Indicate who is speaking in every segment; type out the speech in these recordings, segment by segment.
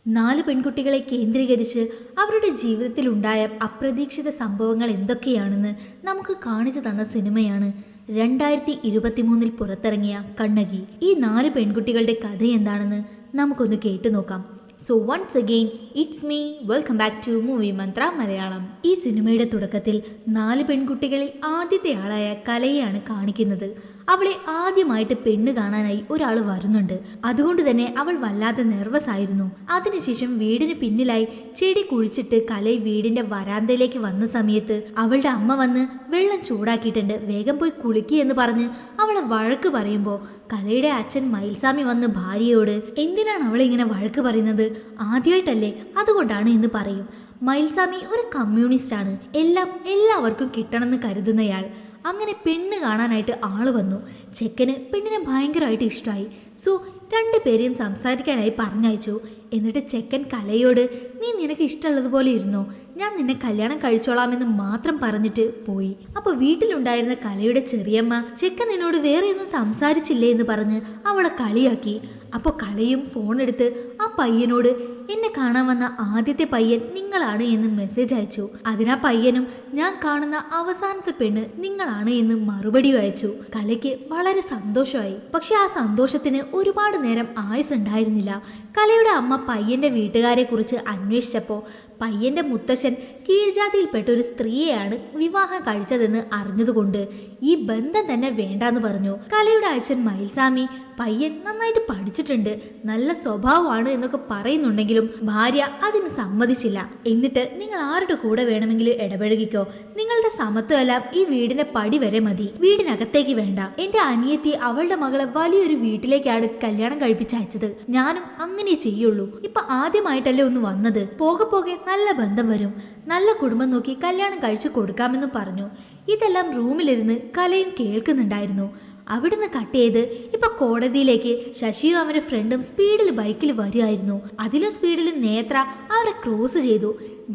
Speaker 1: 4 പെൺകുട്ടികളെ കേന്ദ്രീകരിച്ച് അവരുടെ ജീവിതത്തിലുണ്ടായ അപ്രതീക്ഷിത സംഭവങ്ങൾ എന്തൊക്കെയാണെന്ന് നമുക്ക് കാണിച്ചു തന്ന സിനിമയാണ് 2023 പുറത്തിറങ്ങിയ കണ്ണകി. ഈ 4 പെൺകുട്ടികളുടെ കഥ എന്താണെന്ന് നമുക്കൊന്ന് കേട്ടു നോക്കാം. So once again it's me, welcome back to movie Mantra Malayalam. ഈ സിനിമയുടെ തുടക്കത്തിൽ 4 പെൺകുട്ടികളിൽ ആദ്യത്തെ ആളായ കലയെയാണ് കാണിക്കുന്നത്. അവളെ ആദ്യമായിട്ട് പെണ്ണ് കാണാനായി ഒരാൾ വരുന്നുണ്ട്. അതുകൊണ്ട് തന്നെ അവൾ വല്ലാതെ നെർവസ് ആയിരുന്നു. അതിനുശേഷം വീടിന് പിന്നിലായി ചെടി കുഴിച്ചിട്ട് കല വീടിന്റെ വരാന്തയിലേക്ക് വന്ന സമയത്ത് അവളുടെ അമ്മ വന്ന് വെള്ളം ചൂടാക്കിയിട്ടുണ്ട്, വേഗം പോയി കുളിക്കുക എന്ന് പറഞ്ഞ് അവളെ വഴക്ക് പറയുമ്പോൾ കലയുടെ അച്ഛൻ മയിൽസ്വാമി വന്ന് ഭാര്യയോട് എന്തിനാണ് അവളെ ഇങ്ങനെ വഴക്ക് പറയുന്നത്, ആദ്യമായിട്ടല്ലേ അതുകൊണ്ടാണ് എന്ന് പറയും. മയിൽസ്വാമി ഒരു കമ്മ്യൂണിസ്റ്റ് ആണ്, എല്ലാം എല്ലാവർക്കും കിട്ടണമെന്ന് കരുതുന്നയാൾ. അങ്ങനെ പെണ്ണ് കാണാനായിട്ട് ആള് വന്നു. ചെക്കന് പെണ്ണിനെ ഭയങ്കരമായിട്ട് ഇഷ്ടമായി. സോ 2 പേരെയും സംസാരിക്കാനായി പറഞ്ഞയച്ചു. എന്നിട്ട് ചെക്കൻ കലയോട് നീ നിനക്ക് ഇഷ്ടമുള്ളതുപോലെ ഇരുന്നോ, ഞാൻ നിന്നെ കല്യാണം കഴിച്ചോളാമെന്ന് മാത്രം പറഞ്ഞിട്ട് പോയി. അപ്പോൾ വീട്ടിലുണ്ടായിരുന്ന കലയുടെ ചെറിയമ്മ ചെക്കൻ നിന്നോട് വേറെ ഒന്നും സംസാരിച്ചില്ലേ എന്ന് പറഞ്ഞ് അവളെ കളിയാക്കി. അപ്പോൾ കലയും ഫോൺ എടുത്ത് ആ പയ്യനോട് എന്നെ കാണാൻ വന്ന ആദ്യത്തെ പയ്യൻ നിങ്ങളാണ് എന്ന് മെസ്സേജ് അയച്ചു. അതിനാ പയ്യനും ഞാൻ കാണുന്ന അവസാനത്തെ പെണ്ണ് നിങ്ങളാണ് എന്ന് മറുപടി അയച്ചു. കലയ്ക്ക് വളരെ സന്തോഷമായി. പക്ഷെ ആ സന്തോഷത്തിന് ഒരുപാട് നേരം ആയുസ് ഉണ്ടായിരുന്നില്ല. കലയുടെ അമ്മ പയ്യന്റെ വീട്ടുകാരെ കുറിച്ച് അന്വേഷിച്ചപ്പോൾ പയ്യന്റെ മുത്തശ്ശൻ കീഴ്ജാതിയിൽപ്പെട്ട ഒരു സ്ത്രീയെയാണ് വിവാഹം കഴിച്ചതെന്ന് അറിഞ്ഞതുകൊണ്ട് ഈ ബന്ധം തന്നെ വേണ്ടാന്ന് പറഞ്ഞു. കലയുടെ അച്ഛൻ മയിൽസ്വാമി പയ്യൻ നന്നായിട്ട് പഠിച്ചിട്ടുണ്ട്, നല്ല സ്വഭാവമാണ് എന്നൊക്കെ പറയുന്നുണ്ടെങ്കിലും ഭാര്യ അതിന് സമ്മതിച്ചില്ല. എന്നിട്ട് നിങ്ങൾ ആരുടെ കൂടെ വേണമെങ്കിലും ഇടപഴകിക്കോ, നിങ്ങളുടെ സമത്വം എല്ലാം ഈ വീടിന്റെ പടി വരെ മതി, വീടിനകത്തേക്ക് വേണ്ട. എന്റെ അനിയത്തി അവളുടെ മകളെ വലിയൊരു വീട്ടിലേക്കാണ് കല്യാണം കഴിപ്പിച്ചയച്ചത്, ഞാനും അങ്ങനെ ചെയ്യുള്ളൂ. ഇപ്പൊ ആദ്യമായിട്ടല്ലേ ഒന്ന് വന്നത്, പോകെ പോകെ നല്ല ബന്ധം വരും, നല്ല കുടുംബം നോക്കി കല്യാണം കഴിച്ചു കൊടുക്കാമെന്ന് പറഞ്ഞു. ഇതെല്ലാം റൂമിലിരുന്ന് കലയും കേൾക്കുന്നുണ്ടായിരുന്നു. അവിടുന്ന് കട്ട് ചെയ്ത് ഇപ്പൊ കോടതിയിലേക്ക് ശശിയും അവരുടെ ഫ്രണ്ടും സ്പീഡിൽ ബൈക്കിൽ വരുമായിരുന്നു. അതിലും സ്പീഡിൽ നേത്ര അവരെ ക്രോസ് ചെയ്തു.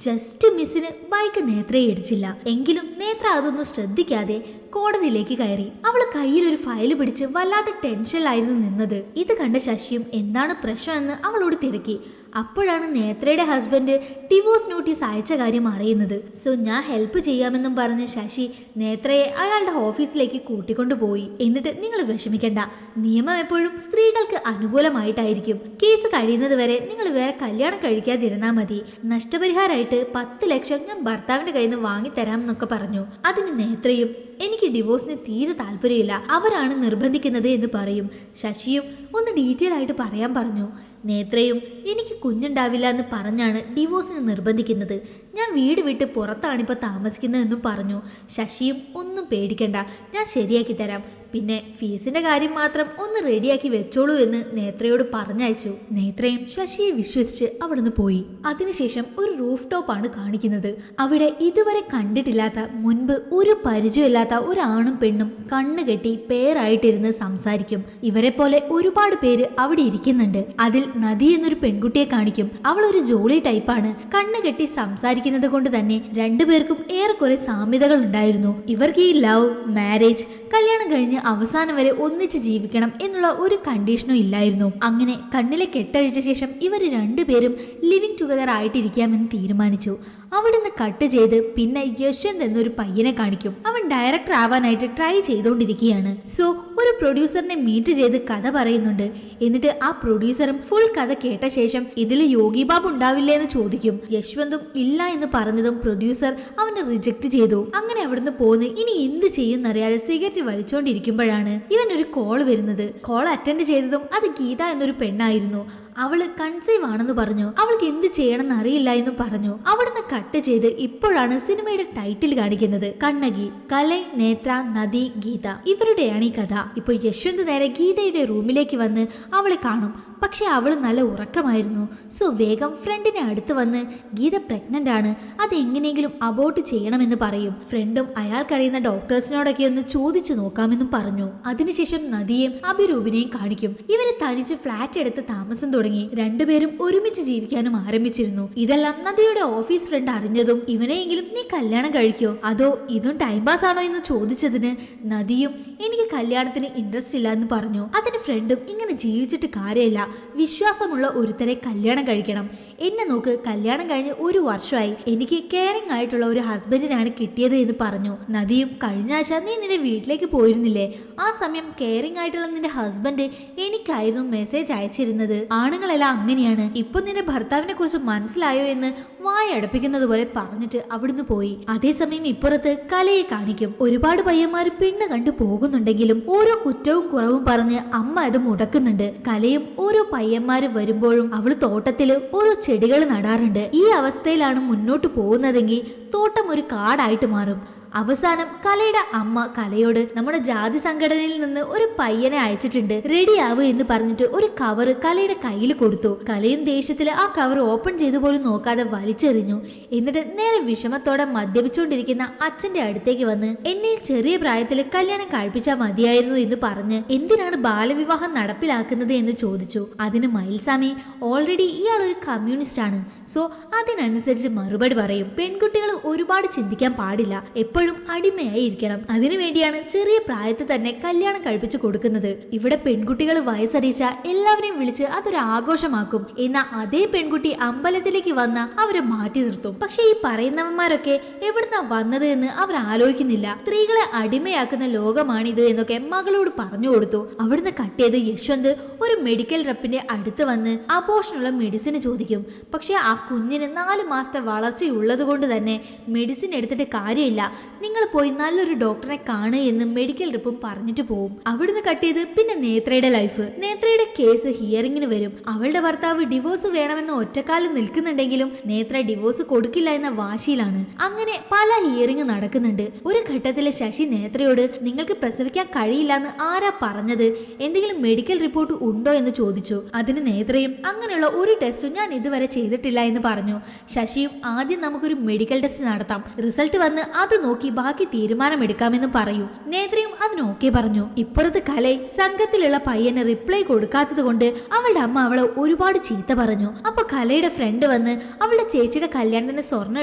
Speaker 1: ജസ്റ്റ് മിസ്സിന് ബൈക്ക് നേത്രയെ ഇടിച്ചില്ല. എങ്കിലും നേത്ര അതൊന്നും ശ്രദ്ധിക്കാതെ കോടതിയിലേക്ക് കയറി. അവള് കയ്യിലൊരു ഫയൽ പിടിച്ച് വല്ലാതെ ടെൻഷനിലായിരുന്നു നിന്നത്. ഇത് കണ്ട ശശിയും എന്താണ് പ്രശ്നമെന്ന് അവളോട് തിരക്കി. അപ്പോഴാണ് നേത്രയുടെ ഹസ്ബൻഡ് ഡിവോഴ്സ് നോട്ടീസ് അയച്ച കാര്യം അറിയുന്നത്. സോ ഞാൻ ഹെൽപ്പ് ചെയ്യാമെന്നും പറഞ്ഞ് ശശി നേത്രയെ അയാളുടെ ഓഫീസിലേക്ക് കൂട്ടിക്കൊണ്ടുപോയി. എന്നിട്ട് നിങ്ങൾ വിഷമിക്കണ്ട, നിയമം എപ്പോഴും സ്ത്രീകൾക്ക് അനുകൂലമായിട്ടായിരിക്കും, കേസ് കഴിയുന്നത് വരെ നിങ്ങൾ വേറെ കല്യാണം കഴിക്കാതിരുന്നാൽ മതി, നഷ്ടപരിഹാരമായിട്ട് 10 ലക്ഷം ഞാൻ ഭർത്താവിന്റെ കയ്യിൽ നിന്ന് വാങ്ങിത്തരാം എന്നൊക്കെ പറഞ്ഞു. അതിന് നേത്രയും എനിക്ക് ഡിവോഴ്സിന് തീരെ താല്പര്യമില്ല, അവരാണ് നിർബന്ധിക്കുന്നത് എന്ന് പറയും. ശശിയും ഒന്ന് ഡീറ്റെയിൽ ആയിട്ട് പറയാൻ പറഞ്ഞു. നേത്രയും എനിക്ക് കുഞ്ഞുണ്ടാവില്ല എന്ന് പറഞ്ഞാണ് ഡിവോഴ്സിന് നിർബന്ധിക്കുന്നത്, ഞാൻ വീട് വിട്ട് പുറത്താണിപ്പോൾ താമസിക്കുന്നതെന്നും പറഞ്ഞു. ശശിയും ഒന്നും പേടിക്കണ്ട, ഞാൻ ശരിയാക്കി തരാം, പിന്നെ ഫീസിന്റെ കാര്യം മാത്രം ഒന്ന് റെഡിയാക്കി വെച്ചോളൂ എന്ന് നേത്രയോട് പറഞ്ഞയച്ചു. നേത്രയും ശശിയെ വിശ്വസിച്ച് അവിടുന്ന് പോയി. അതിനുശേഷം ഒരു റൂഫ് ടോപ്പാണ് കാണിക്കുന്നത്. അവിടെ ഇതുവരെ കണ്ടിട്ടില്ലാത്ത, മുൻപ് ഒരു പരിചയമില്ലാത്ത ഒരു ആണും പെണ്ണും കണ്ണു കെട്ടി പേരായിട്ടിരുന്ന് സംസാരിക്കും. ഇവരെ പോലെ ഒരുപാട് പേര് അവിടെ ഇരിക്കുന്നുണ്ട്. അതിൽ നദി എന്നൊരു പെൺകുട്ടിയെ കാണിക്കും. അവൾ ഒരു ജോളി ടൈപ്പാണ്. കണ്ണു കെട്ടി സംസാരിക്കുന്നത് കൊണ്ട് തന്നെ 2 പേർക്കും ഏറെക്കുറെ സാമ്യതകൾ ഉണ്ടായിരുന്നു. ഇവർക്ക് ഈ ലവ്, മാരേജ്, കല്യാണം കഴിഞ്ഞ് അവസാനം വരെ ഒന്നിച്ച് ജീവിക്കണം എന്നുള്ള ഒരു കണ്ടീഷനും ഇല്ലായിരുന്നു. അങ്ങനെ കണ്ണിലെ കെട്ടഴിച്ച ശേഷം ഇവർ 2 പേരും ലിവിങ് ടുഗദർ ആയിട്ടിരിക്കാമെന്ന് തീരുമാനിച്ചു. അവിടുന്ന് കട്ട് ചെയ്ത് പിന്നെ യശ്വന്ത് എന്നൊരു പയ്യനെ കാണിക്കും. അവൻ ഡയറക്ടർ ആവാനായിട്ട് ട്രൈ ചെയ്തുകൊണ്ടിരിക്കുകയാണ്. സോ ഒരു പ്രൊഡ്യൂസറിനെ മീറ്റ് ചെയ്ത് കഥ പറയുന്നുണ്ട്. എന്നിട്ട് ആ പ്രൊഡ്യൂസറും ഫുൾ കഥ കേട്ട ശേഷം ഇതിൽ യോഗി ബാബു ഉണ്ടാവില്ലേ എന്ന് ചോദിക്കും. യശ്വന്തും ഇല്ല എന്ന് പറഞ്ഞതും പ്രൊഡ്യൂസർ അവനെ റിജക്ട് ചെയ്തു. അങ്ങനെ അവിടുന്ന് പോന്ന് ഇനി എന്ത് ചെയ്യുന്നറിയാതെ സിഗരറ്റ് വലിച്ചോണ്ടിരിക്കുമ്പോഴാണ് ഇവനൊരു കോൾ വരുന്നത്. കോൾ അറ്റൻഡ് ചെയ്തതും അത് ഗീത എന്നൊരു പെണ്ണായിരുന്നു. അവള് കൺസീവ് ആണെന്ന് പറഞ്ഞു. അവൾക്ക് എന്ത് ചെയ്യണമെന്ന് അറിയില്ല എന്ന് പറഞ്ഞു. അവിടുന്ന് കട്ട് ചെയ്ത് ഇപ്പോഴാണ് സിനിമയുടെ ടൈറ്റിൽ കാണിക്കുന്നത്, കണ്ണകി. കലൈ, നേത്ര, നദി, ഗീത, ഇവരുടെയാണ് ഈ കഥ. ഇപ്പൊ യശ്വന്ത് നേരെ ഗീതയുടെ റൂമിലേക്ക് വന്ന് അവളെ കാണും. പക്ഷെ അവൾ നല്ല ഉറക്കമായിരുന്നു. സോ വേഗം ഫ്രണ്ടിനെ അടുത്ത് വന്ന് ഗീത പ്രഗ്നന്റ് ആണ്, അതെങ്ങനെയെങ്കിലും അബോർട്ട് ചെയ്യണമെന്ന് പറയും. ഫ്രണ്ടും അയാൾക്കറിയുന്ന ഡോക്ടേഴ്സിനോടൊക്കെ ഒന്ന് ചോദിച്ചു നോക്കാമെന്നും പറഞ്ഞു. അതിനുശേഷം നദിയെയും അഭിരൂപിനെയും കാണിക്കും. ഇവര് തനിച്ച് ഫ്ലാറ്റ് എടുത്ത് താമസം തുടങ്ങി. 2 പേരും ഒരുമിച്ച് ജീവിക്കാനും ആരംഭിച്ചിരുന്നു. ഇതെല്ലാം നദിയുടെ ഓഫീസ് ഫ്രണ്ട് അറിഞ്ഞതും ഇവനെയെങ്കിലും നീ കല്യാണം കഴിക്കോ അതോ ഇതും ടൈം പാസ് ആണോ എന്ന് ചോദിച്ചതിന് നദിയും എനിക്ക് കല്യാണത്തിന് ഇൻട്രസ്റ്റ് ഇല്ല എന്ന് പറഞ്ഞു. അതിന് ഫ്രണ്ടും ഇങ്ങനെ ജീവിച്ചിട്ട് കാര്യമില്ല, വിശ്വാസമുള്ള ഒരുത്തരെ കല്യാണം കഴിക്കണം. എന്നെ നോക്ക്, കല്യാണം കഴിഞ്ഞ് 1 വർഷമായി. എനിക്ക് കെയറിംഗ് ആയിട്ടുള്ള ഒരു ഹസ്ബൻഡിനാണ് കിട്ടിയത് എന്ന് പറഞ്ഞു. നദിയും, കഴിഞ്ഞ ആഴ്ച നീ നിന്റെ വീട്ടിലേക്ക് പോയിരുന്നില്ലേ? ആ സമയം കെയറിംഗ് ആയിട്ടുള്ള നിന്റെ ഹസ്ബൻഡ് എനിക്കായിരുന്നു മെസ്സേജ് അയച്ചിരുന്നത്. ആണുങ്ങളെല്ലാം അങ്ങനെയാണ്. ഇപ്പൊ നിന്റെ ഭർത്താവിനെ കുറിച്ച് മനസ്സിലായോ എന്ന് വായടപ്പിക്കുന്നത് പോലെ പറഞ്ഞിട്ട് അവിടുന്ന് പോയി. അതേസമയം ഇപ്പുറത്ത് കലയെ കാണിക്കും. ഒരുപാട് പയ്യന്മാർ പെണ്ണ് കണ്ടു പോകുന്നുണ്ടെങ്കിലും ഓരോ കുറ്റവും കുറവും പറഞ്ഞ് അമ്മ അത് മുടക്കുന്നുണ്ട്. കലയും ഓരോ പയ്യന്മാര് വരുമ്പോഴും അവള് തോട്ടത്തില് ഓരോ ചെടികൾ നടാറുണ്ട്. ഈ അവസ്ഥയിലാണ് മുന്നോട്ട് പോകുന്നതെങ്കിൽ തോട്ടം ഒരു കാടായിട്ട് മാറും. അവസാനം കലയുടെ അമ്മ കലയോട് നമ്മുടെ ജാതി സംഘടനയിൽ നിന്ന് ഒരു പയ്യനെ അയച്ചിട്ടുണ്ട്, റെഡിയാവ് എന്ന് പറഞ്ഞിട്ട് ഒരു കവർ കലയുടെ കയ്യിൽ കൊടുത്തു. കലയും ദേഷ്യത്തില് ആ കവർ ഓപ്പൺ ചെയ്തു പോലും നോക്കാതെ വലിച്ചെറിഞ്ഞു. എന്നിട്ട് നേരെ വിഷമത്തോടെ മദ്യപിച്ചുകൊണ്ടിരിക്കുന്ന അച്ഛന്റെ അടുത്തേക്ക് വന്ന് എന്നെ ചെറിയ പ്രായത്തിൽ കല്യാണം കഴിപ്പിച്ചാൽ മതിയായിരുന്നു എന്ന് പറഞ്ഞ് എന്തിനാണ് ബാലവിവാഹം നടപ്പിലാക്കുന്നത് എന്ന് ചോദിച്ചു. അതിന് മയിൽസ്വാമി, ഓൾറെഡി ഇയാൾ ഒരു കമ്മ്യൂണിസ്റ്റ് ആണ്, സോ അതിനനുസരിച്ച് മറുപടി പറയും. പെൺകുട്ടികൾ ഒരുപാട് ചിന്തിക്കാൻ പാടില്ല, എപ്പോഴും അടിമയായി ഇരിക്കണം. അതിനുവേണ്ടിയാണ് ചെറിയ പ്രായത്തിൽ തന്നെ കല്യാണം കഴിപ്പിച്ചു കൊടുക്കുന്നത്. ഇവിടെ പെൺകുട്ടികൾ വയസ്സറിയിച്ച എല്ലാവരെയും വിളിച്ച് അതൊരു ആഘോഷമാക്കും. എന്നാൽ അതേ പെൺകുട്ടി അമ്പലത്തിലേക്ക് വന്ന അവരെ മാറ്റി നിർത്തും. പക്ഷെ ഈ പറയുന്നവന്മാരൊക്കെ എവിടുന്നാ വന്നത് എന്ന് അവർ ആലോചിക്കുന്നില്ല. സ്ത്രീകളെ അടിമയാക്കുന്ന ലോകമാണിത് എന്നൊക്കെ മകളോട് പറഞ്ഞു കൊടുത്തു. അവിടുന്ന് കട്ടിയത് യശ്വന്ത് ഒരു മെഡിക്കൽ റെപ്പിന്റെ അടുത്ത് വന്ന് അബോർഷനുള്ള മെഡിസിൻ ചോദിക്കും. പക്ഷെ ആ കുഞ്ഞിന് 4 മാസത്തെ വളർച്ചയുള്ളത് കൊണ്ട് തന്നെ മെഡിസിൻ എടുത്തിട്ട് കാര്യമില്ല, നിങ്ങൾ പോയി നല്ലൊരു ഡോക്ടറെ കാണുക എന്ന് മെഡിക്കൽ റിപ്പും പറഞ്ഞിട്ട് പോവും. അവിടുന്ന് കട്ടിയത് പിന്നെ നേത്രയുടെ ലൈഫ്. നേത്രയുടെ കേസ് ഹിയറിംഗിന് വരും. അവളുടെ ഭർത്താവ് ഡിവോഴ്സ് വേണമെന്ന് ഒറ്റക്കാലം നിൽക്കുന്നുണ്ടെങ്കിലും നേത്ര ഡിവോഴ്സ് കൊടുക്കില്ല എന്ന വാശിയിലാണ്. അങ്ങനെ പല ഹിയറിംഗ് നടക്കുന്നുണ്ട്. ഒരു ഘട്ടത്തിലെ ശശി നേത്രയോട് നിങ്ങൾക്ക് പ്രസവിക്കാൻ കഴിയില്ല എന്ന് ആരാ പറഞ്ഞത്, എന്തെങ്കിലും മെഡിക്കൽ റിപ്പോർട്ട് ഉണ്ടോ എന്ന് ചോദിച്ചു. അതിന് നേത്രയും അങ്ങനെയുള്ള ഒരു ടെസ്റ്റും ഞാൻ ഇതുവരെ ചെയ്തിട്ടില്ല എന്ന് പറഞ്ഞു. ശശിയും ആദ്യം നമുക്കൊരു മെഡിക്കൽ ടെസ്റ്റ് നടത്താം, റിസൾട്ട് വന്ന് അത് നോക്കി ബാക്കി തീരുമാനമെടുക്കാമെന്നും പറയും. നേത്രയും അതിന് ഓക്കെ പറഞ്ഞു. ഇപ്പുറത്ത് കലൈ സംഘത്തിലുള്ള പയ്യന് റിപ്ലൈ കൊടുക്കാത്തത് കൊണ്ട് അവളുടെ അമ്മ അവളെ ഒരുപാട് ചീത്ത പറഞ്ഞു. അപ്പൊ കലയുടെ ഫ്രണ്ട് വന്ന് അവളുടെ ചേച്ചിയുടെ കല്യാണത്തിന് സ്വർണ്ണം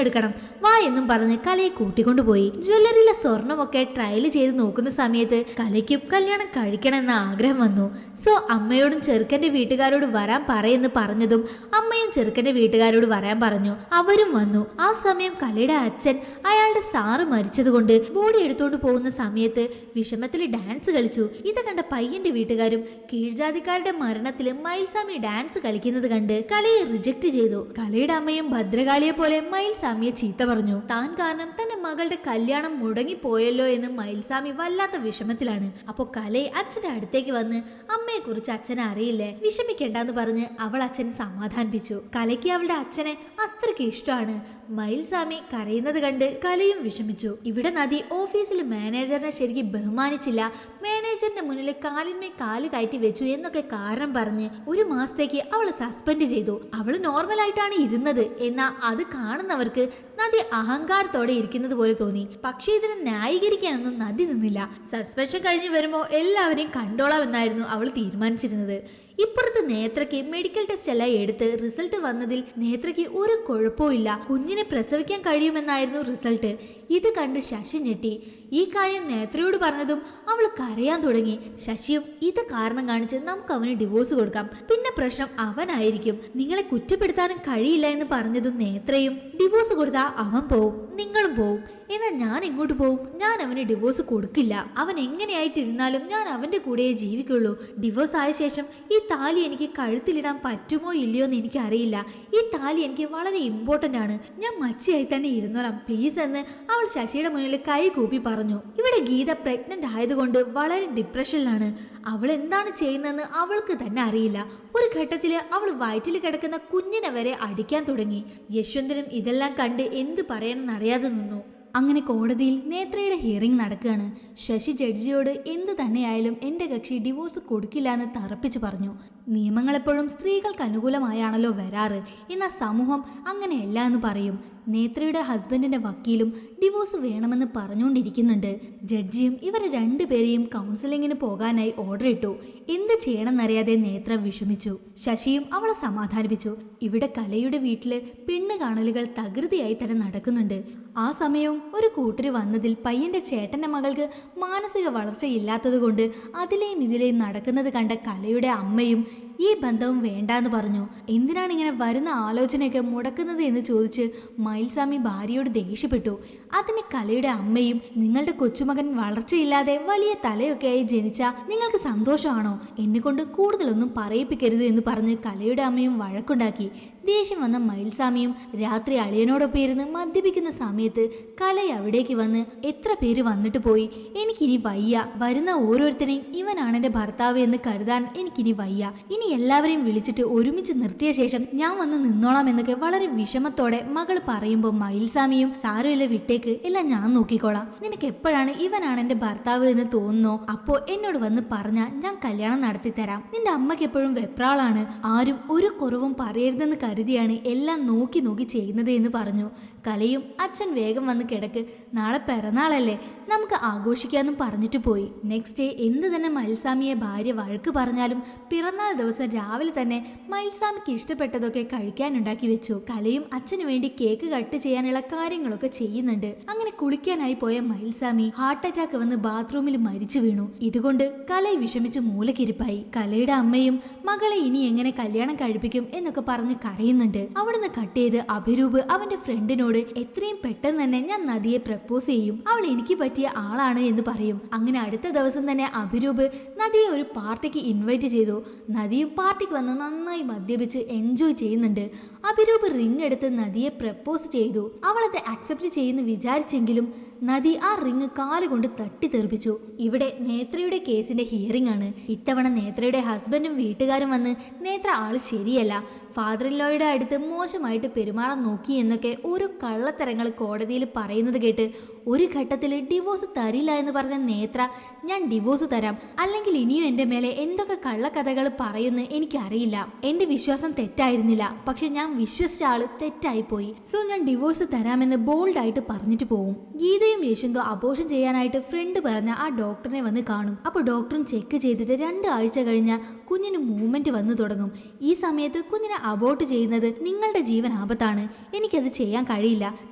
Speaker 1: എടുക്കണം വാ എന്നും പറഞ്ഞ് കലയെ കൂട്ടിക്കൊണ്ടുപോയി. ജ്വല്ലറിയിലെ സ്വർണ്ണമൊക്കെ ട്രയൽ ചെയ്ത് നോക്കുന്ന സമയത്ത് കലയ്ക്കും കല്യാണം കഴിക്കണമെന്ന ആഗ്രഹം വന്നു. സോ അമ്മയോടും ചെറുക്കന്റെ വീട്ടുകാരോട് വരാൻ പറയെന്ന് പറഞ്ഞതും അമ്മയും ചെറുക്കന്റെ വീട്ടുകാരോട് വരാൻ പറഞ്ഞു. അവരും വന്നു. ആ സമയം കലയുടെ അച്ഛൻ അയാളുടെ സാറ് മരിച്ചതുകൊണ്ട് ബോഡി എടുത്തോണ്ട് പോകുന്ന സമയത്ത് വിഷമത്തിൽ ഡാൻസ് കളിച്ചു. ഇത് കണ്ട പയ്യന്റെ വീട്ടുകാരും കീഴ്ജാതിക്കാരുടെ മരണത്തിൽ മയിൽസ്വാമി ഡാൻസ് കളിക്കുന്നത് കണ്ട് കലയെ റിജക്ട് ചെയ്തു. കലയുടെ അമ്മയും ഭദ്രകാളിയെ പോലെ മയിൽസ്വാമിയെ ചീത്ത പറഞ്ഞു. താൻ കാരണം തന്റെ മകളുടെ കല്യാണം മുടങ്ങിപ്പോയല്ലോ എന്ന് മയിൽസ്വാമി വല്ലാത്ത വിഷമത്തിലാണ്. അപ്പൊ കലയെ അച്ഛന്റെ അടുത്തേക്ക് വന്ന് അമ്മയെ കുറിച്ച് അച്ഛനെ അറിയില്ലേ, വിഷമിക്കേണ്ടെന്ന് പറഞ്ഞ് അവൾ അച്ഛനെ സമാധാനിപ്പിച്ചു. കലയ്ക്ക് അവളുടെ അച്ഛനെ അത്രയ്ക്ക് ഇഷ്ടമാണ്. മയിൽസ്വാമി കരയുന്നത് കണ്ട് കലയും വിഷമിച്ചു. ഇവിടെ നദി ഓഫീസിൽ മാനേജറിനെ ശരിക്കും ബഹുമാനിച്ചില്ല, മാനേജറിന്റെ മുന്നിൽ കാലിന്മേൽ കാല് കയറ്റി വെച്ചു എന്നൊക്കെ കാരണം പറഞ്ഞ് 1 മാസത്തേക്ക് അവളെ സസ്പെൻഡ് ചെയ്തു. അവള് നോർമലായിട്ടാണ് ഇരുന്നത്. എന്നാൽ അത് കാണുന്നവർക്ക് നദി അഹങ്കാരത്തോടെ ഇരിക്കുന്നത് പോലെ തോന്നി. പക്ഷേ ഇതിനെ ന്യായീകരിക്കാനൊന്നും നദി നിന്നില്ല. സസ്പെൻഷൻ കഴിഞ്ഞ് വരുമ്പോൾ എല്ലാവരെയും കണ്ടോളാമെന്നായിരുന്നു അവൾ തീരുമാനിച്ചിരുന്നത്. ഇപ്പുറത്ത് നേത്രയ്ക്ക് മെഡിക്കൽ ടെസ്റ്റ് എല്ലാം എടുത്ത് റിസൾട്ട് വന്നതിൽ നേത്രയ്ക്ക് ഒരു കുഴപ്പമില്ല, കുഞ്ഞിനെ പ്രസവിക്കാൻ കഴിയുമെന്നായിരുന്നു റിസൾട്ട്. ഇത് കണ്ട് ശശി ഞെട്ടി. ഈ കാര്യം നേത്രയോട് പറഞ്ഞതും അവൾ കരയാൻ തുടങ്ങി. ശശിയും ഇത് കാരണം കാണിച്ച് നമുക്ക് അവന് ഡിവോഴ്സ് കൊടുക്കാം, പിന്നെ പ്രശ്നം അവനായിരിക്കും, നിങ്ങളെ കുറ്റപ്പെടുത്താനും കഴിയില്ല എന്ന് പറഞ്ഞതും നേത്രയും ഡിവോഴ്സ് കൊടുത്താൽ അവൻ പോവും, നിങ്ങളും പോവും. എന്നാൽ ഞാൻ എങ്ങോട്ട് പോവും? ഞാൻ അവന് ഡിവോഴ്സ് കൊടുക്കില്ല. അവൻ എങ്ങനെയായിട്ടിരുന്നാലും ഞാൻ അവന്റെ കൂടെയേ ജീവിക്കുള്ളൂ. ഡിവോഴ്സ് ആയ ശേഷം ഈ താലി എനിക്ക് കഴുത്തിലിടാൻ പറ്റുമോ ഇല്ലയോ എന്ന് എനിക്കറിയില്ല. ഈ താലി എനിക്ക് വളരെ ഇമ്പോർട്ടന്റ് ആണ്. ഞാൻ മച്ചിയായി തന്നെ ഇരുന്നോളാം പ്ലീസ് എന്ന് അവൾ ശശിയുടെ മുന്നിൽ കൈ കൂപ്പി പറഞ്ഞു. ഇവിടെ ഗീത പ്രഗ്നന്റ് ആയതുകൊണ്ട് വളരെ ഡിപ്രഷനിലാണ്. അവൾ എന്താണ് ചെയ്യുന്നതെന്ന് അവൾക്ക് തന്നെ അറിയില്ല. ഒരു ഘട്ടത്തില് അവൾ വയറ്റിൽ കിടക്കുന്ന കുഞ്ഞിനെ വരെ അടിക്കാൻ തുടങ്ങി. യശ്വന്തനും ഇതെല്ലാം കണ്ട് എന്ത് പറയണമെന്നറിയാതെ നിന്നു. അങ്ങനെ കോടതിയിൽ നേത്രയുടെ ഹിയറിംഗ് നടക്കുകയാണ്. ശശി ജഡ്ജിയോട് എന്ത് തന്നെയായാലും എൻ്റെ കക്ഷി ഡിവോഴ്സ് കൊടുക്കില്ല എന്ന് തറപ്പിച്ചു പറഞ്ഞു. നിയമങ്ങളെപ്പോഴും സ്ത്രീകൾക്ക് അനുകൂലമായാണല്ലോ വരാറ്, എന്നാൽ സമൂഹം അങ്ങനെയല്ല എന്ന് പറയും. നേത്രയുടെ ഹസ്ബൻഡിന്റെ വക്കീലും ഡിവോഴ്സ് വേണമെന്ന് പറഞ്ഞുകൊണ്ടിരിക്കുന്നുണ്ട്. ജഡ്ജിയും ഇവരെ 2 പേരെയും കൗൺസിലിങ്ങിന് പോകാനായി ഓർഡർ ഇട്ടു. എന്ത് ചെയ്യണമെന്നറിയാതെ നേത്ര വിഷമിച്ചു. ശശിയും അവളെ സമാധാനിപ്പിച്ചു. ഇവിടെ കലയുടെ വീട്ടില് പെണ്ണ് കാണലുകൾ തകൃതിയായി തന്നെ നടക്കുന്നുണ്ട്. ആ സമയവും ഒരു കൂട്ടര് വന്നതിൽ പയ്യന്റെ ചേട്ടന്റെ മകൾക്ക് മാനസിക വളർച്ചയില്ലാത്തത് കൊണ്ട് അതിലെയും ഇതിലെയും നടക്കുന്നത് കണ്ട കലയുടെ അമ്മയും ഈ ബന്ധവും വേണ്ടാന്ന് പറഞ്ഞു. എന്തിനാണ് ഇങ്ങനെ വരുന്ന ആലോചനയൊക്കെ മുടക്കുന്നത് എന്ന് ചോദിച്ച് മയിൽസ്വാമി ഭാര്യയോട് ദേഷ്യപ്പെട്ടു. അതിന് കലയുടെ അമ്മയും, നിങ്ങളുടെ കൊച്ചുമകൻ വളർച്ചയില്ലാതെ വലിയ തലയൊക്കെയായി ജനിച്ച നിങ്ങൾക്ക് സന്തോഷമാണോ? എന്നെ കൊണ്ട് കൂടുതലൊന്നും പറയിപ്പിക്കരുത് എന്ന് പറഞ്ഞ് കലയുടെ അമ്മയും വഴക്കുണ്ടാക്കി. ദേഷ്യം വന്ന മയിൽസ്വാമിയും രാത്രി അളിയനോടൊപ്പം ഇരുന്ന് മദ്യപിക്കുന്ന സമയത്ത് കല അവിടേക്ക് വന്ന്, എത്ര പേര് വന്നിട്ട് പോയി, എനിക്കിനി വയ്യ, വരുന്ന ഓരോരുത്തരെയും ഇവനാണ് എന്റെ ഭർത്താവ് എന്ന് കരുതാൻ എനിക്കിനി വയ്യ, ഇനി എല്ലാവരെയും വിളിച്ചിട്ട് ഒരുമിച്ച് നിർത്തിയ ശേഷം ഞാൻ വന്ന് നിന്നോളാം എന്നൊക്കെ വളരെ വിഷമത്തോടെ മകൾ പറയുമ്പോൾ മയിൽസ്വാമിയും, സാരമില്ല വിട്ടേക്ക്, എല്ലാം ഞാൻ നോക്കിക്കോളാം, നിനക്ക് എപ്പോഴാണ് ഇവനാണ് എന്റെ ഭർത്താവ് എന്ന് തോന്നുന്നോ അപ്പോ എന്നോട് വന്ന് പറഞ്ഞാൽ ഞാൻ കല്യാണം നടത്തി തരാം. നിന്റെ അമ്മയ്ക്ക് എപ്പോഴും വെപ്രാളാണ്, ആരും ഒരു കുറവും പറയരുതെന്ന് കരുതിയാണ് എല്ലാം നോക്കി നോക്കി ചെയ്യുന്നത് എന്ന് പറഞ്ഞു. കലയും, അച്ഛൻ വേഗം വന്ന് കിടക്ക്, നാളെ പിറന്നാളല്ലേ, നമുക്ക് ആഘോഷിക്കാമെന്നും പറഞ്ഞിട്ട് പോയി. നെക്സ്റ്റ് ഡേ എന്ത് തന്നെ മയിൽസ്വാമിയെ ഭാര്യ വഴക്ക് പറഞ്ഞാലും പിറന്നാൾ ദിവസം രാവിലെ തന്നെ മയിൽസ്വാമിക്ക് ഇഷ്ടപ്പെട്ടതൊക്കെ കഴിക്കാനുണ്ടാക്കി വെച്ചു. കലയും അച്ഛന് വേണ്ടി കേക്ക് കട്ട് ചെയ്യാനുള്ള കാര്യങ്ങളൊക്കെ ചെയ്യുന്നുണ്ട്. അങ്ങനെ കുളിക്കാനായി പോയ മയിൽസ്വാമി ഹാർട്ട് അറ്റാക്ക് വന്ന് ബാത്റൂമിൽ മരിച്ചു വീണു. ഇതുകൊണ്ട് കല വിഷമിച്ച് മൂലക്കിരിപ്പായി. കലയുടെ അമ്മയും മകളെ ഇനി എങ്ങനെ കല്യാണം കഴിപ്പിക്കും എന്നൊക്കെ പറഞ്ഞ് കരയുന്നുണ്ട്. അവിടുന്ന് കട്ട് ചെയ്ത് അഭിരൂപ് അവന്റെ ഫ്രണ്ടിനോട്, എത്രയും പെട്ടെന്ന് തന്നെ ഞാൻ നദിയെ പ്രപ്പോസ് ചെയ്യും, അവൾ എനിക്ക് പറ്റിയ ആളാണ് എന്ന് പറയും. അങ്ങനെ അടുത്ത ദിവസം തന്നെ അഭിരൂപ് നദിയെ ഒരു പാർട്ടിക്ക് ഇൻവൈറ്റ് ചെയ്തു. നദിയും പാർട്ടിക്ക് വന്ന് നന്നായി മദ്യപിച്ച് എൻജോയ് ചെയ്യുന്നുണ്ട്. അഭിരൂപ് റിംഗ് എടുത്ത് നദിയെ പ്രപ്പോസ് ചെയ്തു. അവളത് അക്സെപ്റ്റ് ചെയ്യുന്നു വിചാരിച്ചെങ്കിലും നദി ആ റിംഗ് കാലുകൊണ്ട് തട്ടിത്തെറിപ്പിച്ചു. ഇവിടെ നേത്രയുടെ കേസിന്റെ ഹിയറിംഗ് ആണ്. ഇത്തവണ നേത്രയുടെ ഹസ്ബൻഡും വീട്ടുകാരും വന്ന്, നേത്ര ആള് ശരിയല്ല, ഫാദർ ഇൻ ലോയുടെ അടുത്ത് മോശമായിട്ട് പെരുമാറാൻ നോക്കി എന്നൊക്കെ ഓരോ കള്ളത്തരങ്ങൾ കോടതിയിൽ പറയുന്നത് കേട്ട് ഒരു ഘട്ടത്തിൽ ഡിവോഴ്സ് തരില്ല എന്ന് പറഞ്ഞ നേത്ര, ഞാൻ ഡിവോഴ്സ് തരാം, അല്ലെങ്കിൽ ഇനിയും എന്റെ മേലെ എന്തൊക്കെ കള്ളക്കഥകൾ പറയുന്നു എനിക്കറിയില്ല, എന്റെ വിശ്വാസം തെറ്റായിരുന്നില്ല, പക്ഷെ ഞാൻ വിശ്വസിച്ച ആള് തെറ്റായിപ്പോയി, സോ ഞാൻ ഡിവോഴ്സ് തരാമെന്ന് ബോൾഡ് ആയിട്ട് പറഞ്ഞിട്ട് പോവും. ഗീതയും യശുന്തോ അബോർഷൻ ചെയ്യാനായിട്ട് ഫ്രണ്ട് പറഞ്ഞ ആ ഡോക്ടറിനെ വന്ന് കാണും. അപ്പോൾ ഡോക്ടറും ചെക്ക് ചെയ്തിട്ട് 2 ആഴ്ച കഴിഞ്ഞാൽ കുഞ്ഞിന് മൂവ്മെന്റ് വന്നു തുടങ്ങും. ഈ സമയത്ത് കുഞ്ഞിനെ അബോർട്ട് ചെയ്യുന്നത് നിങ്ങളുടെ ജീവൻ ആപത്താണ്, എനിക്കത് ചെയ്യാൻ കഴിയില്ല,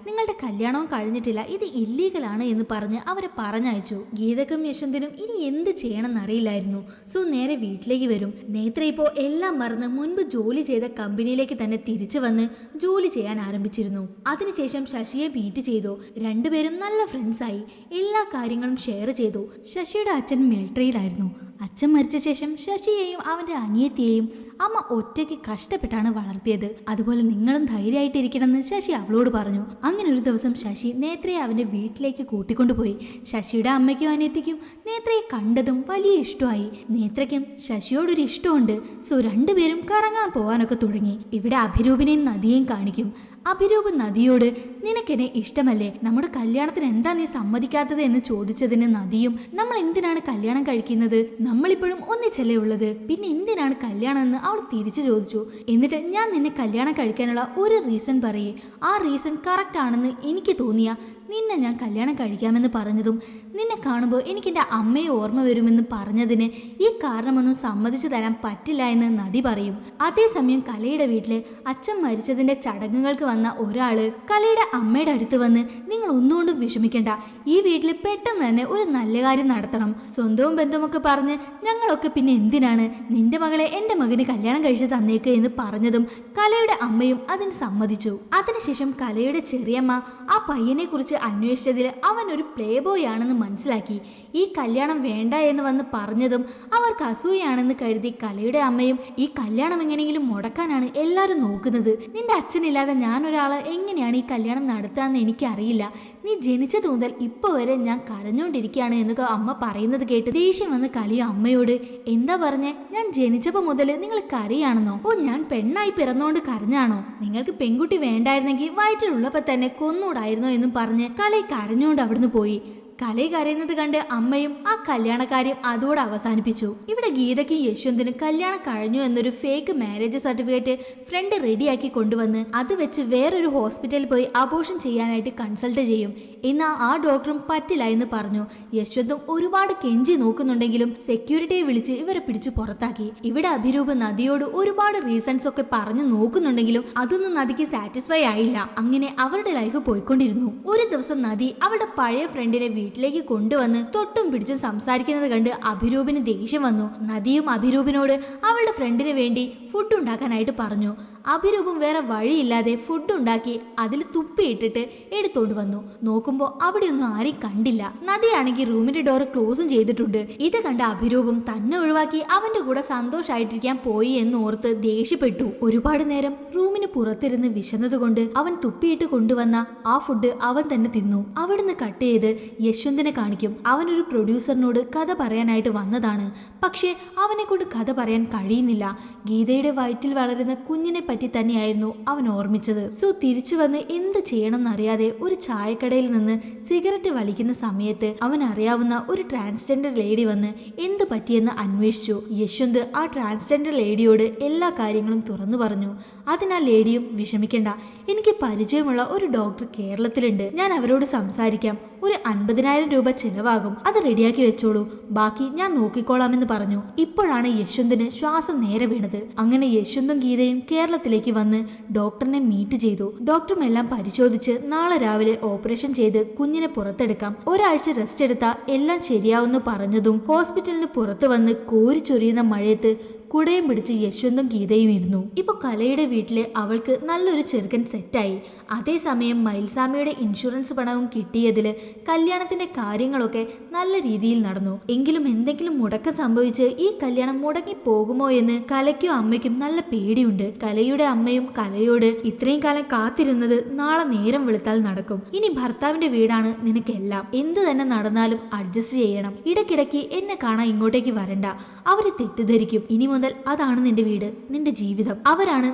Speaker 1: നിങ്ങളുടെ കല്യാണവും കഴിഞ്ഞിട്ടില്ല, ഇത് ഇല്ലീഗലാണ് എന്ന് പറഞ്ഞ് അവരെ പറഞ്ഞയച്ചു. ഗീതക്കും യശന്തിനും ഇനി എന്ത് ചെയ്യണമെന്നറിയില്ലായിരുന്നു. സോ നേരെ വീട്ടിലേക്ക് വരും. നേത്ര ഇപ്പോൾ എല്ലാം മറന്ന് മുൻപ് ജോലി ചെയ്ത കമ്പനിയിലേക്ക് തന്നെ തിരിച്ചു വന്ന് ജോലി ചെയ്യാൻ ആരംഭിച്ചിരുന്നു. അതിനുശേഷം ശശിയെ മീറ്റ് ചെയ്തു. രണ്ടുപേരും നല്ല ഫ്രണ്ട്സായി, എല്ലാ കാര്യങ്ങളും ഷെയർ ചെയ്തു. ശശിയുടെ അച്ഛൻ മിലിറ്ററിയിലായിരുന്നു. അച്ഛൻ മരിച്ച ശേഷം ശശിയെയും അവന്റെ അനിയത്തിയെയും അമ്മ ഒറ്റയ്ക്ക് കഷ്ടപ്പെട്ടാണ് വളർത്തിയത്. അതുപോലെ നിങ്ങളും ധൈര്യമായിട്ടിരിക്കണമെന്ന് ശശി അവളോട് പറഞ്ഞു. അങ്ങനെ ഒരു ദിവസം ശശി നേത്രയെ അവന്റെ വീട്ടിലേക്ക് കൂട്ടിക്കൊണ്ടുപോയി. ശശിയുടെ അമ്മയ്ക്കും അനിയത്തിക്കും നേത്രയെ കണ്ടതും വലിയ ഇഷ്ടമായി. നേത്രയ്ക്കും ശശിയോടൊരു ഇഷ്ടമുണ്ട്. സോ രണ്ടുപേരും കറങ്ങാൻ പോവാനൊക്കെ തുടങ്ങി. ഇവിടെ അഭിരൂപിനെയും നദിയെയും കാണിക്കും. അഭിരൂപ് നദിയോട്, നിനക്കെന്നെ ഇഷ്ടമല്ലേ, നമ്മുടെ കല്യാണത്തിന് എന്താ നീ സമ്മതിക്കാത്തത് എന്ന് ചോദിച്ചതിന് നദിയും, നമ്മൾ എന്തിനാണ് കല്യാണം കഴിക്കുന്നത്, നമ്മളിപ്പോഴും ഒന്നിച്ചല്ലേ ഉള്ളത്, പിന്നെ എന്തിനാണ് കല്യാണം എന്ന് അവൾ തിരിച്ചു ചോദിച്ചു. എന്നിട്ട് ഞാൻ നിന്നെ കല്യാണം കഴിക്കാനുള്ള ഒരു റീസൺ പറയേ, ആ റീസൺ കറക്റ്റ് ആണെന്ന് എനിക്ക് തോന്നിയ നിന്നെ ഞാൻ കല്യാണം കഴിക്കാമെന്ന് പറഞ്ഞതും നിന്നെ കാണുമ്പോൾ എനിക്ക് എൻ്റെ അമ്മയെ ഓർമ്മ വരുമെന്ന് പറഞ്ഞതിന് ഈ കാരണമൊന്നും സമ്മതിച്ചു തരാൻ പറ്റില്ല എന്ന് നദി പറയും. അതേസമയം കലയുടെ വീട്ടില് അച്ഛൻ മരിച്ചതിന്റെ ചടങ്ങുകൾക്ക് വന്ന ഒരാള് കലയുടെ അമ്മയുടെ അടുത്ത് വന്ന്, നിങ്ങൾ ഒന്നുകൊണ്ടും വിഷമിക്കണ്ട, ഈ വീട്ടിൽ പെട്ടെന്ന് തന്നെ ഒരു നല്ല കാര്യം നടത്തണം, സ്വന്തവും ബന്ധവുമൊക്കെ പറഞ്ഞ് ഞങ്ങളൊക്കെ പിന്നെ എന്തിനാണ്, നിന്റെ മകളെ എൻ്റെ മകന് കല്യാണം കഴിച്ച് തന്നേക്ക് എന്ന് പറഞ്ഞതും കലയുടെ അമ്മയും അതിന് സമ്മതിച്ചു. അതിനുശേഷം കലയുടെ ചെറിയമ്മ ആ പയ്യനെ കുറിച്ച് അന്വേഷിച്ചതിൽ അവൻ ഒരു പ്ലേ ബോയ് ആണെന്ന് മനസ്സിലാക്കി. ഈ കല്യാണം വേണ്ട എന്ന് വന്ന് പറഞ്ഞതും അവർക്ക് അസൂയാണെന്ന് കരുതി കലയുടെ അമ്മയും, ഈ കല്യാണം എങ്ങനെയെങ്കിലും മുടക്കാനാണ് എല്ലാവരും നോക്കുന്നത്, നിന്റെ അച്ഛനില്ലാതെ ഞാനൊരാളെ എങ്ങനെയാണ് ഈ കല്യാണം നടത്താന്ന് എനിക്കറിയില്ല, നീ ജനിച്ചത് മുതൽ ഇപ്പൊ വരെ ഞാൻ കരഞ്ഞുകൊണ്ടിരിക്കുകയാണ് എന്നൊക്കെ അമ്മ പറയുന്നത് കേട്ട് ദേഷ്യം വന്ന് കലയും അമ്മയോട്, എന്താ പറഞ്ഞേ, ഞാൻ ജനിച്ചപ്പോ മുതൽ നിങ്ങൾ കരയാണെന്നോ, ഓ ഞാൻ പെണ്ണായി പിറന്നോണ്ട് കരഞ്ഞാണോ, നിങ്ങൾക്ക് പെൺകുട്ടി വേണ്ടായിരുന്നെങ്കിൽ വയറ്റിലുള്ളപ്പോ തന്നെ കൊന്നൂടായിരുന്നോ എന്നും പറഞ്ഞ് കല കരഞ്ഞുകൊണ്ട് അവിടുന്ന് പോയി. കലയെ കരയുന്നത് കണ്ട് അമ്മയും ആ കല്യാണക്കാര്യം അതോടെ അവസാനിപ്പിച്ചു. ഇവിടെ ഗീതയ്ക്കും യശ്വന്തിനും കല്യാണം കഴിഞ്ഞു എന്നൊരു ഫേക്ക് മാരേജ് സർട്ടിഫിക്കറ്റ് ഫ്രണ്ട് റെഡിയാക്കി കൊണ്ടുവന്ന് അത് വെച്ച് വേറൊരു ഹോസ്പിറ്റലിൽ പോയി അബോർഷൻ ചെയ്യാനായിട്ട് കൺസൾട്ട് ചെയ്യും. എന്നാൽ ആ ഡോക്ടറും പറ്റില്ല എന്ന് പറഞ്ഞു. യശ്വന്തും ഒരുപാട് കെഞ്ചി നോക്കുന്നുണ്ടെങ്കിലും സെക്യൂരിറ്റിയെ വിളിച്ച് ഇവരെ പിടിച്ചു പുറത്താക്കി. ഇവിടെ അഭിരൂപ് നദിയോട് ഒരുപാട് റീസൺസ് ഒക്കെ പറഞ്ഞു നോക്കുന്നുണ്ടെങ്കിലും അതൊന്നും നദിക്ക് സാറ്റിസ്ഫൈ ആയില്ല. അങ്ങനെ അവരുടെ ലൈഫ് പോയിക്കൊണ്ടിരുന്നു. ഒരു ദിവസം നദി അവളുടെ പഴയ ഫ്രണ്ടിനെ വീട്ടിലേക്ക് കൊണ്ടുവന്ന് തൊട്ടും പിടിച്ചും സംസാരിക്കുന്നത് കണ്ട് അഭിരൂപിന് ദേഷ്യം വന്നു. നദിയും അഭിരൂപിനോട് അവളുടെ ഫ്രണ്ടിന് വേണ്ടി ഫുഡ് ഉണ്ടാക്കാനായിട്ട് പറഞ്ഞു. അഭിരൂപും വേറെ വഴിയില്ലാതെ ഫുഡ് ഉണ്ടാക്കി അതിൽ തുപ്പിയിട്ടിട്ട് എടുത്തോണ്ട് വന്നു. നോക്കുമ്പോ അവിടെയൊന്നും ആരെയും കണ്ടില്ല. നദിയാണെങ്കിൽ റൂമിന്റെ ഡോർ ക്ലോസും ചെയ്തിട്ടുണ്ട്. ഇത് കണ്ട അഭിരൂപും തന്നെ ഒഴിവാക്കി അവന്റെ കൂടെ സന്തോഷായിട്ടിരിക്കാൻ പോയി എന്ന് ഓർത്ത് ദേഷ്യപ്പെട്ടു. ഒരുപാട് നേരം റൂമിന് പുറത്തിരുന്ന് വിശന്നതുകൊണ്ട് അവൻ തുപ്പിയിട്ട് കൊണ്ടുവന്ന ആ ഫുഡ് അവൻ തന്നെ തിന്നു. അവിടുന്ന് കട്ട് ചെയ്ത് യശ്വന്തിനെ കാണിക്കും. അവനൊരു പ്രൊഡ്യൂസറിനോട് കഥ പറയാനായിട്ട് വന്നതാണ്. പക്ഷേ അവനെ കൊണ്ട് കഥ പറയാൻ കഴിയുന്നില്ല. ഗീതയുടെ വയറ്റിൽ വളരുന്ന കുഞ്ഞിനെ പറ്റി തന്നെയായിരുന്നു അവൻ ഓർമ്മിച്ചത്. സോ തിരിച്ചു വന്ന് എന്ത് ചെയ്യണമെന്നറിയാതെ ഒരു ചായക്കടയിൽ നിന്ന് സിഗരറ്റ് വലിക്കുന്ന സമയത്ത് അവൻ അറിയാവുന്ന ഒരു ട്രാൻസ്ജെൻഡർ ലേഡി വന്ന് എന്ത് പറ്റിയെന്ന് അന്വേഷിച്ചു. യശ്വന്ത് ആ ട്രാൻസ്ജെൻഡർ ലേഡിയോട് എല്ലാ കാര്യങ്ങളും തുറന്നു പറഞ്ഞു. അതിനാൽ ലേഡിയും വിഷമിക്കണ്ട, എനിക്ക് പരിചയമുള്ള ഒരു ഡോക്ടർ കേരളത്തിലുണ്ട്, ഞാൻ അവരോട് സംസാരിക്കാം, ഒരു 50,000 രൂപ ചിലവാകും, അത് റെഡിയാക്കി വെച്ചോളൂ, ബാക്കി ഞാൻ നോക്കിക്കോളാമെന്ന് പറഞ്ഞു. ഇപ്പോഴാണ് യശ്വന്തിന് ശ്വാസം നേരെ വീണത്. അങ്ങനെ യശ്വന്തും ഗീതയും കേരളത്തിലേക്ക് വന്ന് ഡോക്ടറിനെ മീറ്റ് ചെയ്തു. ഡോക്ടറും എല്ലാം പരിശോധിച്ച് നാളെ രാവിലെ ഓപ്പറേഷൻ ചെയ്ത് കുഞ്ഞിനെ പുറത്തെടുക്കാം, ഒരാഴ്ച റെസ്റ്റ് എടുത്താൽ എല്ലാം ശരിയാവുമെന്ന് പറഞ്ഞതും ഹോസ്പിറ്റലിന് പുറത്ത് വന്ന് കോരിച്ചൊരിയുന്ന മഴയത്ത് കുടയും പിടിച്ച് യശ്വന്തും ഗീതയും ഇരുന്നു. ഇപ്പൊ കലയുടെ വീട്ടില് അവൾക്ക് നല്ലൊരു ചെറുക്കൻ സെറ്റായി. അതേസമയം മയിൽസാമിയുടെ ഇൻഷുറൻസ് പണവും കിട്ടിയതില് കല്യാണത്തിന്റെ കാര്യങ്ങളൊക്കെ നല്ല രീതിയിൽ നടന്നു. എങ്കിലും എന്തെങ്കിലും മുടക്കം സംഭവിച്ച് ഈ കല്യാണം മുടങ്ങി പോകുമോ എന്ന് കലയ്ക്കും അമ്മയ്ക്കും നല്ല പേടിയുണ്ട്. കലയുടെ അമ്മയും കലയോട് ഇത്രയും കാലം കാത്തിരുന്നത് നാളെ നേരം വെളുത്താൽ നടക്കും, ഇനി ഭർത്താവിന്റെ വീടാണ് നിനക്കെല്ലാം, എന്ത് തന്നെ നടന്നാലും അഡ്ജസ്റ്റ് ചെയ്യണം, ഇടയ്ക്കിടയ്ക്ക് എന്നെ കാണാൻ ഇങ്ങോട്ടേക്ക് വരണ്ട, അവര് തെറ്റിദ്ധരിക്കും, ഇനി മുതൽ അതാണ് നിന്റെ വീട്, നിന്റെ ജീവിതം, അവരാണ്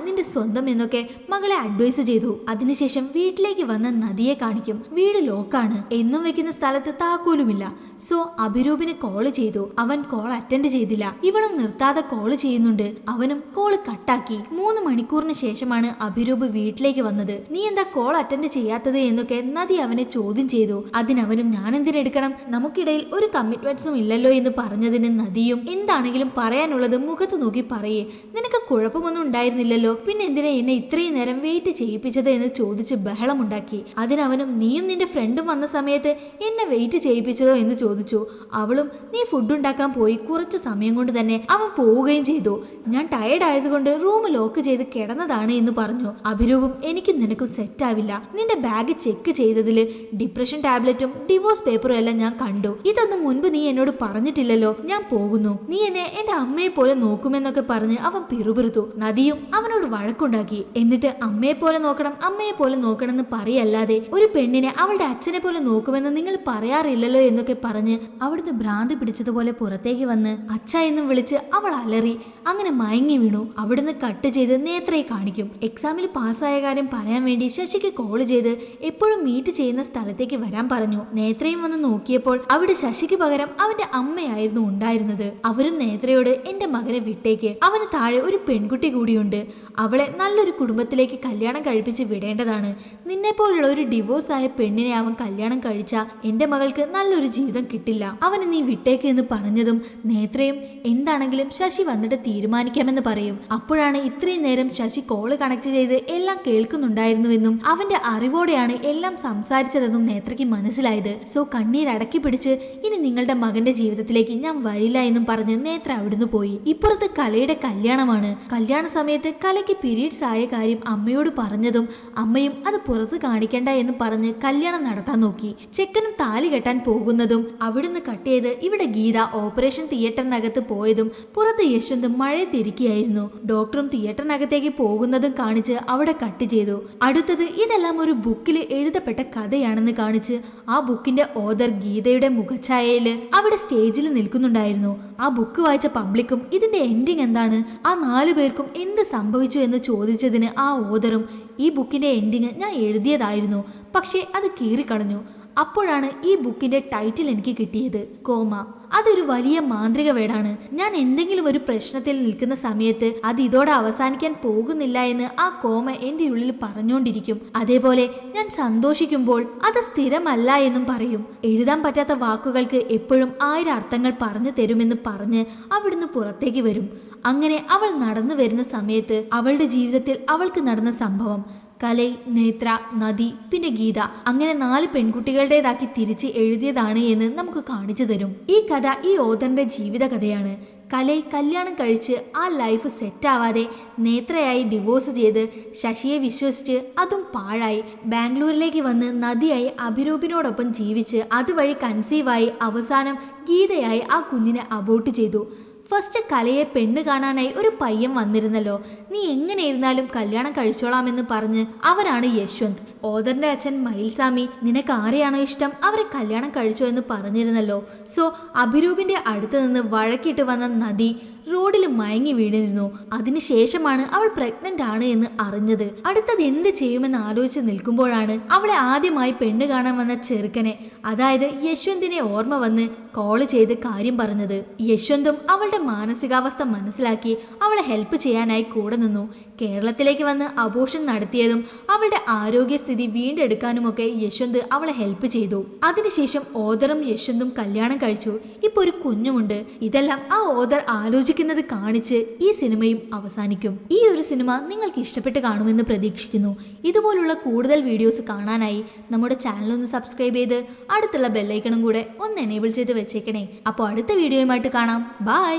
Speaker 1: നിന്റെ സ്വന്തം എന്നൊക്കെ മകളെ അഡ്വൈസ് ചെയ്തു. അതിനുശേഷം വീട്ടിലേക്ക് വന്ന നദിയെ കാണിക്കും. വീട് ലോക്കാണ്, എന്നും വെക്കുന്ന സ്ഥലത്ത് താക്കോലുമില്ല. സോ അഭിരൂപിന് കോള് ചെയ്തു. അവൻ കോൾ അറ്റൻഡ് ചെയ്തില്ല. ഇവളും നിർത്താതെ കോള് ചെയ്യുന്നുണ്ട്. അവനും കോള് കട്ടാക്കി. 3 മണിക്കൂറിന് ശേഷമാണ് അഭിരൂപ് വീട്ടിലേക്ക് വന്നത്. നീ എന്താ കോൾ അറ്റൻഡ് ചെയ്യാത്തത് എന്നൊക്കെ നദി അവനെ ചോദ്യം ചെയ്തു. അതിനവനും ഞാൻ എന്തിനെടുക്കണം, നമുക്കിടയിൽ ഒരു കമ്മിറ്റ്മെന്റ്സും ഇല്ലല്ലോ എന്ന് പറഞ്ഞതിന് നദിയും എന്താണെങ്കിലും പറയാനുള്ളത് മുഖത്ത് നോക്കി പറയേ, നിനക്ക് കുഴപ്പമൊന്നും ഉണ്ടായിരുന്നില്ലല്ലോ, പിന്നെ എന്തിനാ എന്നെ ഇത്രയും നേരം വെയിറ്റ് ചെയ്യിപ്പിച്ചത് എന്ന് ചോദിച്ച് ബഹളമുണ്ടാക്കി. അതിനവനും നീയും നിന്റെ ഫ്രണ്ടും വന്ന സമയത്ത് എന്നെ വെയിറ്റ് ചെയ്യിപ്പിച്ചതോ എന്ന് ചോദിച്ചു. അവളും നീ ഫുഡ് ഉണ്ടാക്കാൻ പോയി കുറച്ച് സമയം കൊണ്ട് തന്നെ അവൻ പോവുകയും ചെയ്തു, ഞാൻ ടയർഡ് ആയതുകൊണ്ട് റൂം ലോക്ക് ചെയ്ത് കിടന്നതാണ് എന്ന് പറഞ്ഞു. അഭിരൂപും എനിക്കും നിനക്കും സെറ്റ് ആവില്ല, നിന്റെ ബാഗ് ചെക്ക് ചെയ്തതില് ഡിപ്രഷൻ ടാബ്ലറ്റും ഡിവോഴ്സ് പേപ്പറും എല്ലാം ഞാൻ കണ്ടു, ഇതൊന്നും മുൻപ് നീ എന്നോട് പറഞ്ഞിട്ടില്ലല്ലോ, ഞാൻ പോകുന്നു, നീ എന്നെ എന്റെ അമ്മയെ പോലെ നോക്കുമെന്നൊക്കെ പറഞ്ഞ് അവൻ പിറുപിറുത്തു. നദിയും അവനോട് വഴക്കുണ്ടാക്കി. എന്നിട്ട് അമ്മയെ പോലെ നോക്കണം, അമ്മയെ പോലെ നോക്കണം എന്ന് പറയല്ലാതെ ഒരു പെണ്ണിനെ അവളുടെ അച്ഛനെ പോലെ നോക്കുമെന്ന് നിങ്ങൾ പറയാറില്ലല്ലോ എന്നൊക്കെ പറഞ്ഞ് അവിടുന്ന് ഭ്രാന്തി പിടിച്ചതുപോലെ പുറത്തേക്ക് വന്ന് അച്ഛ എന്നും വിളിച്ച് അവൾ അലറി. അങ്ങനെ മയങ്ങി വീണു. അവിടുന്ന് കട്ട് ചെയ്ത് നേത്രയെ കാണിക്കും. എക്സാമിൽ പാസ്സായ കാര്യം പറയാൻ വേണ്ടി ശശിക്ക് കോൾ ചെയ്ത് എപ്പോഴും മീറ്റ് ചെയ്യുന്ന സ്ഥലത്തേക്ക് വരാൻ പറഞ്ഞു. നേത്രയും വന്ന് നോക്കിയപ്പോൾ അവിടെ ശശിക്ക് പകരം അവന്റെ അമ്മയായിരുന്നു ഉണ്ടായിരുന്നത്. അവരും നേത്രയോട് എന്റെ മകനെ വിട്ടേക്ക്, അവന് താഴെ ഒരു പെൺകുട്ടി കൂടിയുണ്ട്, അവളെ നല്ലൊരു കുടുംബത്തിലേക്ക് കല്യാണം കഴിപ്പിച്ച് വിടേണ്ടതാണ്, നിന്നെ പോലുള്ള ഒരു ഡിവോഴ്സ് ആയ പെണ്ണിനെ അവൻ കല്യാണം കഴിച്ച എന്റെ മകൾക്ക് നല്ലൊരു ജീവിതം കിട്ടില്ല, അവനെ നീ വിട്ടേക്ക് എന്ന് പറഞ്ഞതും നേത്രയും എന്താണെങ്കിലും ശശി വന്നിട്ട് തീരുമാനിക്കാമെന്ന് പറയും. അപ്പോഴാണ് ഇത്രയും നേരം ശശി കോള് കണക്ട് ചെയ്ത് എല്ലാം കേൾക്കുന്നുണ്ടായിരുന്നുവെന്നും അവന്റെ അറിവോടെയാണ് എല്ലാം സംസാരിച്ചതെന്നും നേത്രയ്ക്ക് മനസ്സിലായത്. സോ കണ്ണീരടക്കി പിടിച്ച് ഇനി നിങ്ങളുടെ മകന്റെ ജീവിതത്തിലേക്ക് ഞാൻ വരില്ല എന്നും പറഞ്ഞ് നേത്ര അവിടുന്ന് പോയി. ഇപ്പുറത്ത് കലയുടെ കല്യാണമാണ്. കല്യാണ സമയത്ത് കലയ്ക്ക് പീരീഡ്സ് ആയ കാര്യം അമ്മയോട് പറഞ്ഞതും അമ്മയും അത് പുറത്ത് കാണിക്കണ്ട എന്ന് പറഞ്ഞ് കല്യാണം നടത്താൻ നോക്കി. ചെക്കനും താലി കെട്ടാൻ പോകുന്നതും അവിടുന്ന് കട്ട് ചെയ്ത് ഇവിടെ ഗീത ഓപ്പറേഷൻ തിയേറ്ററിനകത്ത് പോയതും പുറത്ത് യശ്വന്ത് മഴയത്തിരിക്കുകയായിരുന്നു. ഡോക്ടറും തിയേറ്ററിനകത്തേക്ക് പോകുന്നതും കാണിച്ച് അവിടെ കട്ട് ചെയ്തു. അടുത്തത് ഇതെല്ലാം ഒരു ബുക്കിൽ എഴുതപ്പെട്ട കഥയാണെന്ന് കാണിച്ച് ആ ബുക്കിന്റെ ഓതർ ഗീതയുടെ മുഖഛായയില് അവിടെ സ്റ്റേജിൽ നിൽക്കുന്നുണ്ടായിരുന്നു. ആ ബുക്ക് വായിച്ച പബ്ലിക്കും ഇതിന്റെ എൻഡിങ് എന്താണ്, ആ 4 പേർക്കും എന്ത് സംഭവിച്ചു എന്ന് ചോദിച്ചതിന് ആ ഓതറും ഈ ബുക്കിന്റെ എൻഡിങ് ഞാൻ എഴുതിയതായിരുന്നു, പക്ഷേ അത് കീറിക്കളഞ്ഞു. അപ്പോഴാണ് ഈ ബുക്കിന്റെ ടൈറ്റിൽ എനിക്ക് കിട്ടിയത്, കോമ. അതൊരു വലിയ മാന്ത്രിക വേടാണ്. ഞാൻ എന്തെങ്കിലും ഒരു പ്രശ്നത്തിൽ നിൽക്കുന്ന സമയത്ത് അത് ഇതോടെ അവസാനിക്കാൻ പോകുന്നില്ല എന്ന് ആ കോമ എന്റെ ഉള്ളിൽ പറഞ്ഞുകൊണ്ടിരിക്കും. അതേപോലെ ഞാൻ സന്തോഷിക്കുമ്പോൾ അത് സ്ഥിരമല്ല എന്നും പറയും. എഴുതാൻ പറ്റാത്ത വാക്കുകൾക്ക് എപ്പോഴും 1000 അർത്ഥങ്ങൾ പറഞ്ഞു തരുമെന്ന് പറഞ്ഞ് അവിടുന്ന് പുറത്തേക്ക് വരും. അങ്ങനെ അവൾ നടന്നു വരുന്ന സമയത്ത് അവളുടെ ജീവിതത്തിൽ അവൾക്ക് നടന്ന സംഭവം കലൈ, നേത്ര, നദി പിന്നെ ഗീത അങ്ങനെ 4 പെൺകുട്ടികളുടേതാക്കി തിരിച്ച് എഴുതിയതാണ് എന്ന് നമുക്ക് കാണിച്ചു തരും. ഈ കഥ ഈ ഓഥറിന്റെ ജീവിത കഥയാണ്. കലൈ കല്യാണം കഴിച്ച് ആ ലൈഫ് സെറ്റാവാതെ നേത്രയായി ഡിവോഴ്സ് ചെയ്ത് ശശിയെ വിശ്വസിച്ച് അതും പാഴായി ബാംഗ്ലൂരിലേക്ക് വന്ന് നദിയായി അഭിരൂപിനോടൊപ്പം ജീവിച്ച് അതുവഴി കൺസീവായി അവസാനം ഗീതയായി ആ കുഞ്ഞിനെ അബോർട്ട് ചെയ്തു. ഫസ്റ്റ് കലയെ പെണ്ണ് കാണാനായി ഒരു പയ്യൻ വന്നിരുന്നല്ലോ, നീ എങ്ങനെ ഇരുന്നാലും കല്യാണം കഴിച്ചോളാമെന്ന് പറഞ്ഞ് അവനാണ് യശ്വന്ത്. ഓഥറിന്റെ അച്ഛൻ മയിൽസ്വാമി നിനക്ക് ആരെയാണോ ഇഷ്ടം അവരെ കല്യാണം കഴിച്ചോ എന്ന് പറഞ്ഞിരുന്നല്ലോ. സോ അഭിരൂപിന്റെ അടുത്ത് നിന്ന് വഴക്കിട്ട് വന്ന നദി റോഡിൽ മയങ്ങി വീണിരുന്നു. അതിനുശേഷമാണ് അവൾ പ്രഗ്നന്റ് ആണ് എന്ന് അറിഞ്ഞത്. അടുത്തത് എന്ത് ചെയ്യുമെന്ന് ആലോചിച്ച് നിൽക്കുമ്പോഴാണ് അവളെ ആദ്യമായി പെണ്ണ് കാണാൻ വന്ന ചെറുക്കനെ, അതായത് യശ്വന്തിനെ ഓർമ്മ വന്ന് കോള് ചെയ്ത് കാര്യം പറഞ്ഞത്. യശ്വന്തും അവളുടെ മാനസികാവസ്ഥ മനസ്സിലാക്കി അവളെ ഹെൽപ്പ് ചെയ്യാനായി കൂടെ നിന്നു. കേരളത്തിലേക്ക് വന്ന് അബോർഷൻ നടത്തിയതും അവളുടെ ആരോഗ്യസ്ഥിതി വീണ്ടെടുക്കാനുമൊക്കെ യശ്വന്ത് അവളെ ഹെൽപ്പ് ചെയ്തു. അതിനുശേഷം ഓഥറും യശ്വന്തും കല്യാണം കഴിച്ചു. ഇപ്പൊ ഒരു കുഞ്ഞുമുണ്ട്. ഇതെല്ലാം ആ ഓഥർ ആലോചിക്കുന്നത് കാണിച്ച് ഈ സിനിമയും അവസാനിക്കും. ഈ ഒരു സിനിമ നിങ്ങൾക്ക് ഇഷ്ടപ്പെട്ട് കാണുമെന്ന് പ്രതീക്ഷിക്കുന്നു. ഇതുപോലുള്ള കൂടുതൽ വീഡിയോസ് കാണാനായി നമ്മുടെ ചാനൽ ഒന്ന് സബ്സ്ക്രൈബ് ചെയ്ത് അടുത്തുള്ള ബെല്ലൈക്കണും കൂടെ ഒന്ന് എനേബിൾ ചെയ്ത് വെച്ചേക്കണേ. അപ്പോൾ അടുത്ത വീഡിയോയുമായിട്ട് കാണാം. ബൈ.